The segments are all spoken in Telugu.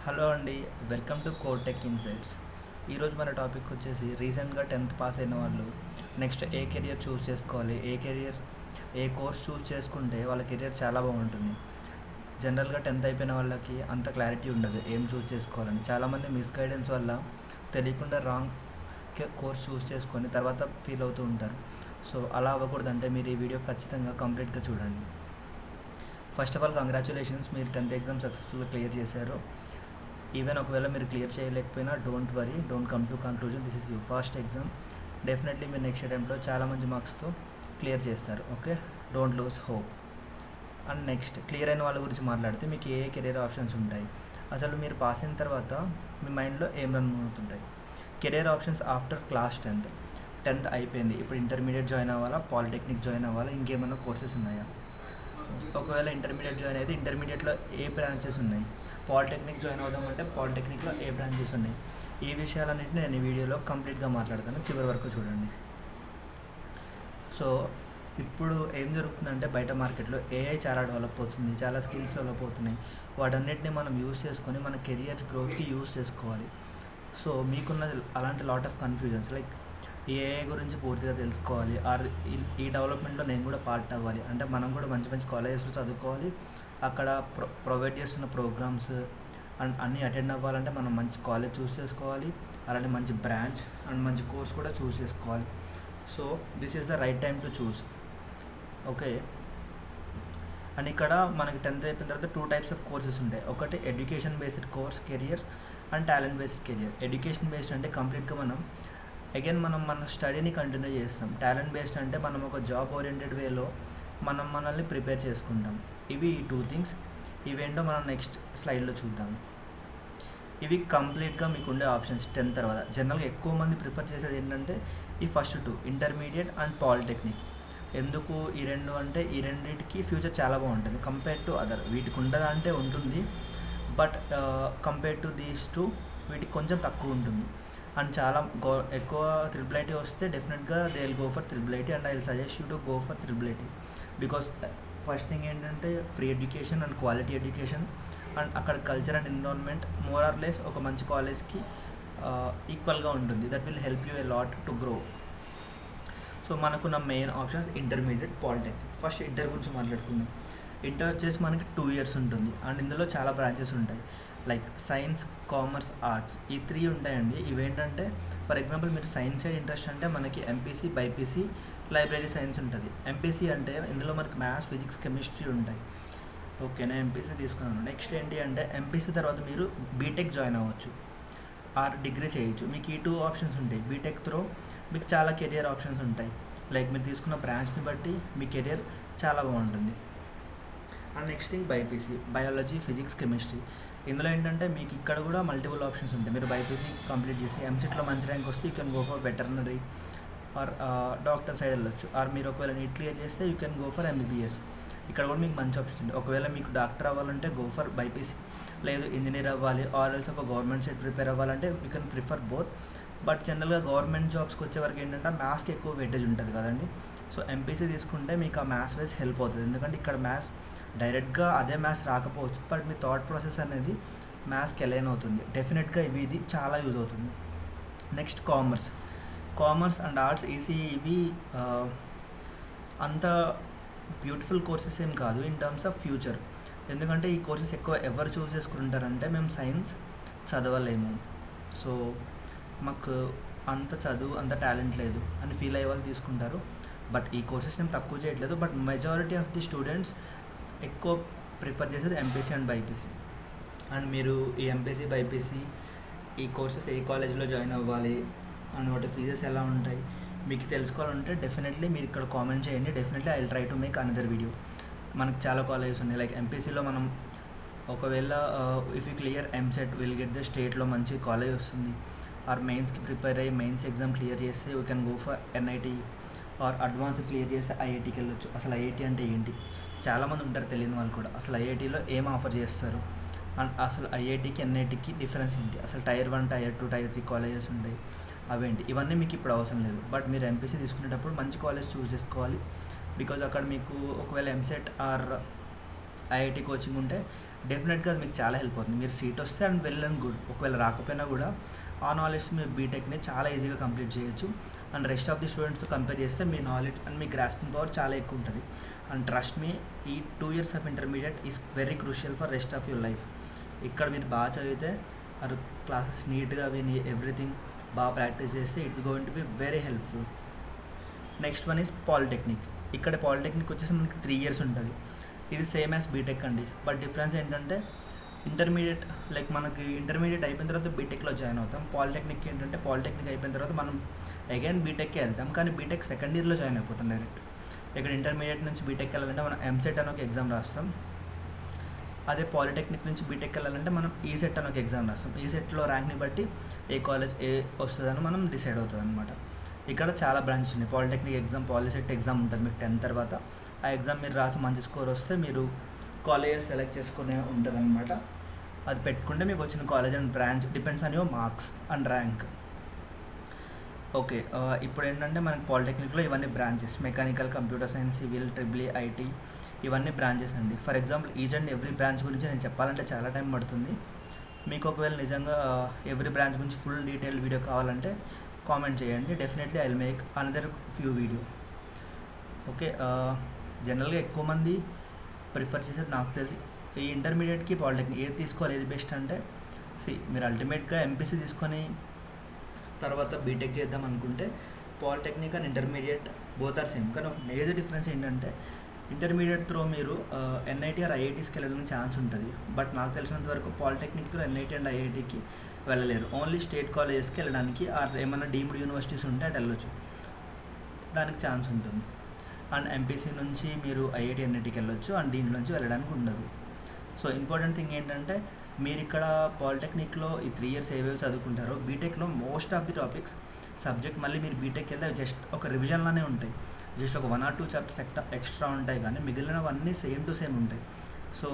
హలో అండి, వెల్కమ్ టు కోటెక్ ఇన్సైట్స్. ఈరోజు మన టాపిక్ వచ్చేసి రీసెంట్గా 10th పాస్ అయిన వాళ్ళు నెక్స్ట్ ఏ కెరియర్ చూస్ చేసుకోవాలి, ఏ కోర్స్ చూస్ చేసుకుంటే వాళ్ళ కెరియర్ చాలా బాగుంటుంది. జనరల్గా 10th అయిపోయిన వాళ్ళకి అంత క్లారిటీ ఉండదు ఏం చూస్ చేసుకోవాలని. చాలామంది మిస్గైడెన్స్ వల్ల తెలియకుండా రాంగ్ కోర్స్ చూస్ చేసుకొని తర్వాత ఫీల్ అవుతూ ఉంటారు. సో అలా అవ్వకూడదంటే మీరు ఈ వీడియో ఖచ్చితంగా కంప్లీట్గా చూడండి. ఫస్ట్ ఆఫ్ ఆల్ కంగ్రాచులేషన్స్, మీరు 10th ఎగ్జామ్ సక్సెస్ఫుల్గా క్లియర్ చేశారు. ఈవెన్ ఒకవేళ మీరు క్లియర్ చేయలేకపోయినా don't worry, don't come to conclusion. This is your first exam. Definitely మీరు నెక్స్ట్ అటెంప్ట్లో చాలా మంచి మార్క్స్తో క్లియర్ చేస్తారు. Okay, don't lose hope. And next clear అయిన వాళ్ళ గురించి మాట్లాడితే మీకు ఏ కెరీర్ ఆప్షన్స్ ఉంటాయి, అసలు మీరు పాస్ అయిన తర్వాత మీ మైండ్లో ఏం రన్ అవుతుంటాయి. Career options after class 10th అయిపోయింది, ఇప్పుడు ఇంటర్మీడియట్ జాయిన్ అవ్వాలా, పాలిటెక్నిక్ జాయిన్ అవ్వాలా, ఇంకేమైనా కోర్సెస్ ఉన్నాయా? ఒకవేళ ఇంటర్మీడియట్ జాయిన్ అయితే ఇంటర్మీడియట్లో ఏ బ్రాంచెస్ ఉన్నాయి, పాలిటెక్నిక్ జాయిన్ అవుదామంటే పాలిటెక్నిక్లో ఏ బ్రాంచెస్ ఉన్నాయి, ఈ విషయాలన్నింటినీ నేను ఈ వీడియోలో కంప్లీట్గా మాట్లాడతాను. చివరి వరకు చూడండి. సో ఇప్పుడు ఏం జరుగుతుందంటే బయట మార్కెట్లో ఏఐ చాలా డెవలప్ అవుతుంది, చాలా స్కిల్స్ డెవలప్ అవుతున్నాయి. వాటన్నిటిని మనం యూస్ చేసుకొని మన కెరియర్ గ్రోత్కి యూస్ చేసుకోవాలి. సో మీకున్న అలాంటి lot of confusions like AI గురించి పూర్తిగా తెలుసుకోవాలి, ఆర్ ఈ డెవలప్మెంట్లో నేను కూడా పార్ట్ అవ్వాలి అంటే మనం కూడా మంచి మంచి కాలేజెస్లో చదువుకోవాలి. అక్కడ ప్రొవైడ్ చేస్తున్న ప్రోగ్రామ్స్ అండ్ అన్నీ అటెండ్ అవ్వాలంటే మనం మంచి కాలేజ్ చూస్ చేసుకోవాలి, అలాంటి మంచి బ్రాంచ్ అండ్ మంచి కోర్స్ కూడా చూస్ చేసుకోవాలి. So this is the right time to choose. Okay, and ఇక్కడ మనకి 10th అయిపోయిన తర్వాత 2 టైప్స్ ఆఫ్ కోర్సెస్ ఉంటాయి. ఒకటి education based course career and talent based career. Education based అంటే కంప్లీట్గా మనం మన స్టడీని కంటిన్యూ చేస్తాం. టాలెంట్ బేస్డ్ అంటే మనం ఒక జాబ్ ఓరియంటెడ్ వేలో మనల్ని ప్రిపేర్ చేసుకుంటాం. ఇవి 2 థింగ్స్. ఇవేంటో మనం నెక్స్ట్ స్లైడ్లో చూద్దాం. ఇవి కంప్లీట్గా మీకు ఉండే ఆప్షన్స్ 10th తర్వాత. జనరల్గా ఎక్కువ మంది ప్రిఫర్ చేసేది ఏంటంటే ఈ ఫస్ట్ 2, ఇంటర్మీడియట్ అండ్ పాలిటెక్నిక్. ఎందుకు ఈ 2 అంటే ఈ రెండింటికి ఫ్యూచర్ చాలా బాగుంటుంది కంపేర్ టు అదర్. వీటికి ఉండదా అంటే ఉంటుంది, బట్ కంపేర్ టు దీస్ 2 వీటికి కొంచెం తక్కువ ఉంటుంది. అండ్ చాలా ఎక్కువ IIIT వస్తే డెఫినెట్గా they will go for IIIT and I will suggest you to go for IIIT because first thing ఏంటంటే free education and quality education and అక్కడ culture and environment more or less ఒక మంచి కాలేజ్కి ఈక్వల్గా ఉంటుంది. That will help you a lot to grow. So మనకున్న main options intermediate, polytechnic. First inter గురించి మాట్లాడుకుందాం. ఇంటర్ వచ్చేసి మనకి 2 years ఉంటుంది అండ్ ఇందులో చాలా బ్రాంచెస్ ఉంటాయి లైక్ సైన్స్, కామర్స్, ఆర్ట్స్. ఈ 3 ఉంటాయండి. ఇవేంటంటే ఫర్ ఎగ్జాంపుల్ మీరు సైన్స్ సైడ్ ఇంట్రెస్ట్ అంటే మనకి ఎంపీసీ, బైపీసీ, లైబ్రరీ సైన్స్ ఉంటుంది. ఎంపీసీ అంటే ఇందులో మనకి మ్యాథ్స్, ఫిజిక్స్, కెమిస్ట్రీ ఉంటాయి. ఓకేనా, ఎంపీసీ తీసుకున్నాను. నెక్స్ట్ ఏంటి అంటే ఎంపీసీ తర్వాత మీరు బీటెక్ జాయిన్ అవ్వచ్చు ఆర్ డిగ్రీ చేయొచ్చు. మీకు ఈ 2 ఆప్షన్స్ ఉంటాయి. బీటెక్ త్రో మీకు చాలా కెరియర్ ఆప్షన్స్ ఉంటాయి. లైక్ మీరు తీసుకున్న బ్రాంచ్ని బట్టి మీ కెరియర్ చాలా బాగుంటుంది. And next thing BiPC, biology, physics, chemistry. ఇందులో ఏంటంటే మీకు ఇక్కడ కూడా మల్టిపుల్ ఆప్షన్స్ ఉంటాయి. మీరు బైపీసీ కంప్లీట్ చేసి ఎంసెట్లో మంచి ర్యాంక్ వస్తే you can go for veterinary or doctor side వెళ్ళొచ్చు. ఆర్ మీరు ఒకవేళ నీట్ క్లియర్ చేస్తే you can go for MBBS. ఇక్కడ కూడా మీకు మంచి ఆప్షన్స్ ఉంటాయి. ఒకవేళ మీకు డాక్టర్ అవ్వాలంటే గో ఫర్ బైపీసీ, లేదు ఇంజనీర్ అవ్వాలి ఆర్ ఎల్స్ ఒక గవర్నమెంట్ సైడ్ ప్రిపేర్ అవ్వాలంటే you can prefer both. But జనరల్గా గవర్నమెంట్ జాబ్స్కి వచ్చే వరకు ఏంటంటే మ్యాథ్స్కి ఎక్కువ వెయిటేజ్ ఉంటుంది కదండి. సో ఎంపీసీ తీసుకుంటే మీకు ఆ మ్యాథ్స్ వైజ్ హెల్ప్ అవుతుంది. ఎందుకంటే ఇక్కడ మ్యాథ్స్ డైరెక్ట్గా అదే మ్యాథ్స్ రాకపోవచ్చు, బట్ మీ థాట్ ప్రాసెస్ అనేది మ్యాథ్స్కి ఎలైన్ అవుతుంది. డెఫినెట్గా ఇది చాలా యూజ్ అవుతుంది. Next commerce and arts, ECE ఇవి అంత బ్యూటిఫుల్ కోర్సెస్ ఏం కాదు ఇన్ టర్మ్స్ ఆఫ్ ఫ్యూచర్. ఎందుకంటే ఈ కోర్సెస్ ఎక్కువ ఎవరు చూస్ చేసుకుంటారంటే మేము సైన్స్ చదవలేము, సో మాకు అంత చదువు అంత టాలెంట్ లేదు అని ఫీల్ అయ్యే వాళ్ళు తీసుకుంటారు. బట్ ఈ కోర్సెస్ నేను తక్కువ చేయట్లేదు, but majority of the students ఎక్కువ ప్రిఫర్ చేసేది ఎంపీసీ అండ్ బైపీసీ. అండ్ మీరు ఈ ఎంపీసీ, బైపీసీ ఈ కోర్సెస్ ఏ కాలేజ్లో జాయిన్ అవ్వాలి అండ్ వాటి ఫీజెస్ ఎలా ఉంటాయి మీకు తెలుసుకోవాలంటే డెఫినెట్లీ మీరు ఇక్కడ కామెంట్ చేయండి. Definitely I will try to make another video. మనకు చాలా కాలేజెస్ ఉన్నాయి. లైక్ ఎంపీసీలో మనం ఒకవేళ if you clear EAMCET will get the స్టేట్లో మంచి కాలేజ్ వస్తుంది. ఆర్ మెయిన్స్కి ప్రిపేర్ అయ్యి మెయిన్స్ ఎగ్జామ్ క్లియర్ చేస్తే you can go for NIT or advance clear చేస్తే ఐఐటీకి వెళ్ళొచ్చు. అసలు ఐఐటీ అంటే ఏంటి చాలామంది ఉంటారు తెలియని వాళ్ళు కూడా. అసలు ఐఐటీలో ఏం ఆఫర్ చేస్తారు అండ్ అసలు ఐఐటీకి ఎన్ఐటీకి డిఫరెన్స్ ఏంటి, అసలు టైర్ 1, టైర్ 2, టైర్ 3 కాలేజెస్ ఉంటాయి అవేంటి, ఇవన్నీ మీకు ఇప్పుడు అవసరం లేదు. బట్ మీరు ఎంపీసీ తీసుకునేటప్పుడు మంచి కాలేజ్ చూస్ చేసుకోవాలి. బికాజ్ అక్కడ మీకు ఒకవేళ ఎంసెట్ ఆర్ ఐఐటీ కోచింగ్ ఉంటే డెఫినెట్గా అది మీకు చాలా హెల్ప్ అవుతుంది. మీరు సీట్ వస్తే అండ్ వెల్ అండ్ గుడ్. ఒకవేళ రాకపోయినా కూడా ఆ నాలెడ్జ్ మీరు బీటెక్ని చాలా ఈజీగా కంప్లీట్ చేయొచ్చు. అండ్ రెస్ట్ ఆఫ్ ది స్టూడెంట్స్తో కంపేర్ చేస్తే మీ నాలెడ్జ్ అండ్ మీ గ్రాస్పింగ్ పవర్ చాలా ఎక్కువ ఉంటుంది. అండ్ ట్రస్ట్ మీ, ఈ 2 years of intermediate is very crucial for rest of your life. ఇక్కడ మీరు బాగా చదివితే అది క్లాసెస్ నీట్గా విని ఎవ్రీథింగ్ బాగా ప్రాక్టీస్ చేస్తే it going to be very helpful. Next one is polytechnic. ఇక్కడ పాలిటెక్నిక్ వచ్చేసి మనకి 3 years ఉంటుంది. ఇది సేమ్ యాజ్ బీటెక్ అండి. బట్ డిఫరెన్స్ ఏంటంటే ఇంటర్మీడియట్ లైక్ మనకి ఇంటర్మీడియట్ అయిపోయిన తర్వాత బీటెక్లో జాయిన్ అవుతాం. పాలిటెక్నిక్ ఏంటంటే పాలిటెక్నిక్ అయిపోయిన తర్వాత మనం అగైన్ బీటెక్కి వెళ్తాం, కానీ బీటెక్ సెకండ్ ఇయర్లో జాయిన్ అయిపోతాం డైరెక్ట్. ఇక్కడ ఇంటర్మీడియట్ నుంచి బీటెక్ వెళ్ళాలంటే మనం ఎంసెట్ అని ఒక ఎగ్జామ్ రాస్తాం. అదే పాలిటెక్నిక్ నుంచి బీటెక్ వెళ్ళాలంటే మనం ఈసెట్ అని ఒక ఎగ్జామ్ రాస్తాం. ఈసెట్లో ర్యాంక్ని బట్టి ఏ కాలేజ్ ఏ వస్తుందని మనం డిసైడ్ అవుతుంది అనమాట. ఇక్కడ చాలా బ్రాంచెస్ ఉన్నాయి. పాలిటెక్నిక్ ఎగ్జామ్, పాలిసెట్ ఎగ్జామ్ ఉంటుంది మీకు 10th తర్వాత. ఆ ఎగ్జామ్ మీరు రాసి మంచి స్కోర్ వస్తే మీరు కాలేజెస్ సెలెక్ట్ చేసుకునే ఉంటుంది అనమాట. అది పెట్టుకుంటే మీకు వచ్చిన college and branch depends on your marks and rank. Okay, ఇప్పుడు ఏంటంటే మనకి పాలిటెక్నిక్లో ఇవన్నీ branches: mechanical, computer science, civil, triple E, IT, ఇవన్నీ బ్రాంచెస్ అండి. For example each and every branch గురించి నేను చెప్పాలంటే చాలా టైం పడుతుంది. మీకు ఒకవేళ నిజంగా ఎవ్రీ బ్రాంచ్ గురించి ఫుల్ డీటెయిల్ వీడియో కావాలంటే కామెంట్ చేయండి. Definitely I will make another few video. Okay, జనరల్గా ఎక్కువ మంది ప్రిఫర్ చేసేది నాకు తెలిసి ఈ ఇంటర్మీడియట్కి పాలిటెక్నిక్ ఏది తీసుకోవాలి, ఏది బెస్ట్ అంటే మీరు అల్టిమేట్గా ఎంపీసీ తీసుకొని తర్వాత బీటెక్ చేద్దాం అనుకుంటే polytechnic and intermediate both are same. కానీ ఒక మేజర్ డిఫరెన్స్ ఏంటంటే ఇంటర్మీడియట్ త్రూ మీరు ఎన్ఐటీ ఆర్ ఐఐటీస్కి వెళ్ళడానికి ఛాన్స్ ఉంటుంది. బట్ నాకు తెలిసినంత వరకు పాలిటెక్నిక్ త్రూ ఎన్ఐటీ అండ్ ఐఐటీకి వెళ్ళలేరు. ఓన్లీ స్టేట్ కాలేజెస్కి వెళ్ళడానికి ఆర్ ఏమైనా డీమ్డ్ యూనివర్సిటీస్ ఉంటే అటు వెళ్ళొచ్చు, దానికి ఛాన్స్ ఉంటుంది. అండ్ ఎంపీసీ నుంచి మీరు ఐఐటీ ఎన్ఐటీకి వెళ్ళొచ్చు అండ్ దీంట్లోంచి వెళ్ళడానికి ఉండదు. సో ఇంపార్టెంట్ థింగ్ ఏంటంటే మీరు ఇక్కడ పాలిటెక్నిక్లో ఈ 3 years ఏవేవి చదువుకుంటారో బీటెక్లో most of the topics subject మళ్ళీ మీరు బీటెక్ వెళ్తే జస్ట్ ఒక రివిజన్లోనే ఉంటాయి. జస్ట్ ఒక 1 or 2 chapters ఎక్స్ట్రా ఉంటాయి, కానీ మిగిలినవన్నీ సేమ్ టు సేమ్ ఉంటాయి. సో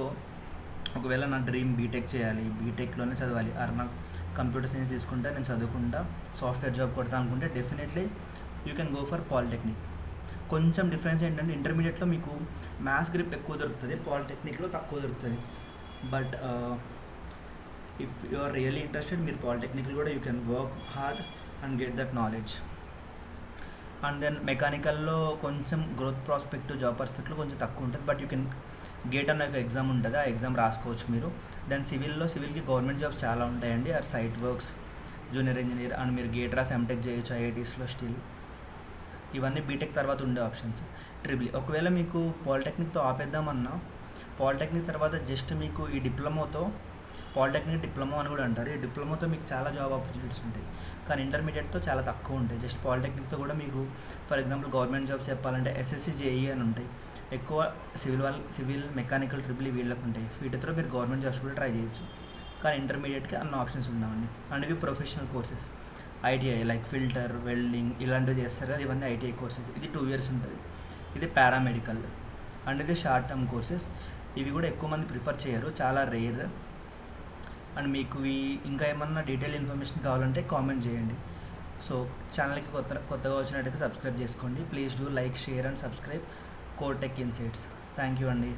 ఒకవేళ నా డ్రీమ్ బీటెక్ చేయాలి, బీటెక్లోనే చదవాలి, ఆర్ నాకు కంప్యూటర్ సైన్స్ తీసుకుంటే నేను చదువుకుంటా సాఫ్ట్వేర్ జాబ్ కొడతా అనుకుంటే definitely you can go for polytechnic. కొంచెం డిఫరెన్స్ ఏంటంటే ఇంటర్మీడియట్లో మీకు మ్యాథ్స్ గ్రిప్ ఎక్కువ దొరుకుతుంది, పాలిటెక్నిక్లో తక్కువ దొరుకుతుంది. But if you are really interested మీరు పాలిటెక్నిక్లో కూడా you can work hard and get that knowledge. And then మెకానికల్లో కొంచెం గ్రోత్ ప్రాస్పెక్ట్, జాబ్ పర్స్పెక్ట్లో కొంచెం తక్కువ ఉంటుంది, బట్ యూ కెన్ గేట్ అన్న ఒక ఎగ్జామ్ ఉంటుంది, ఆ ఎగ్జామ్ రాసుకోవచ్చు మీరు. దెన్ సివిల్కి గవర్నమెంట్ జాబ్స్ చాలా ఉంటాయండి, or site works, junior engineer, and మీరు గేట్ రాసి ఎంటెక్ చేయొచ్చు ఐఐటీస్లో స్టిల్. ఇవన్నీ బీటెక్ తర్వాత ఉండే ఆప్షన్స్. ట్రిపుల్ ఒకవేళ మీకు పాలిటెక్నిక్తో ఆపేద్దామన్నా పాలిటెక్నిక్ తర్వాత జస్ట్ మీకు ఈ డిప్లొమాతో, పాలిటెక్నిక్ డిప్లొమా అని కూడా అంటారు, ఈ డిప్లొమాతో మీకు చాలా జాబ్ ఆపర్చునిటీస్ ఉంటాయి. కానీ ఇంటర్మీడియట్తో చాలా తక్కువ ఉంటాయి. జస్ట్ పాలిటెక్నిక్తో కూడా మీకు ఫర్ ఎగ్జాంపుల్ గవర్నమెంట్ జాబ్స్ చెప్పాలంటే ఎస్ఎస్సి, జేఈ అని ఉంటాయి. ఎక్కువ సివిల్, మెకానికల్, ట్రిపుల్ వీళ్ళకు ఉంటాయి. వీటితో మీరు గవర్నమెంట్ జాబ్స్ కూడా ట్రై చేయొచ్చు. కానీ ఇంటర్మీడియట్కి అన్న ఆప్షన్స్ ఉండవండి. అండ్ ఇవి professional courses, ITI like filter, welding ఇలాంటివి చేస్తారు కదా, ఇవన్నీ ఐటీఐ కోర్సెస్. ఇది 2 years ఉంటుంది. ఇది పారామెడికల్ అండ్ ఇది షార్ట్ టర్మ్ కోర్సెస్. ఇవి కూడా ఎక్కువ మంది ప్రిఫర్ చేయరు, చాలా రేర్. అండ్ మీకు ఇంకా ఏమన్నా డీటెయిల్ ఇన్ఫర్మేషన్ కావాలంటే కామెంట్ చేయండి. సో ఛానల్కి కొత్తగా వచ్చినట్టయితే సబ్స్క్రైబ్ చేసుకోండి. Please do like, share and subscribe core tech insights. Thank you అండి.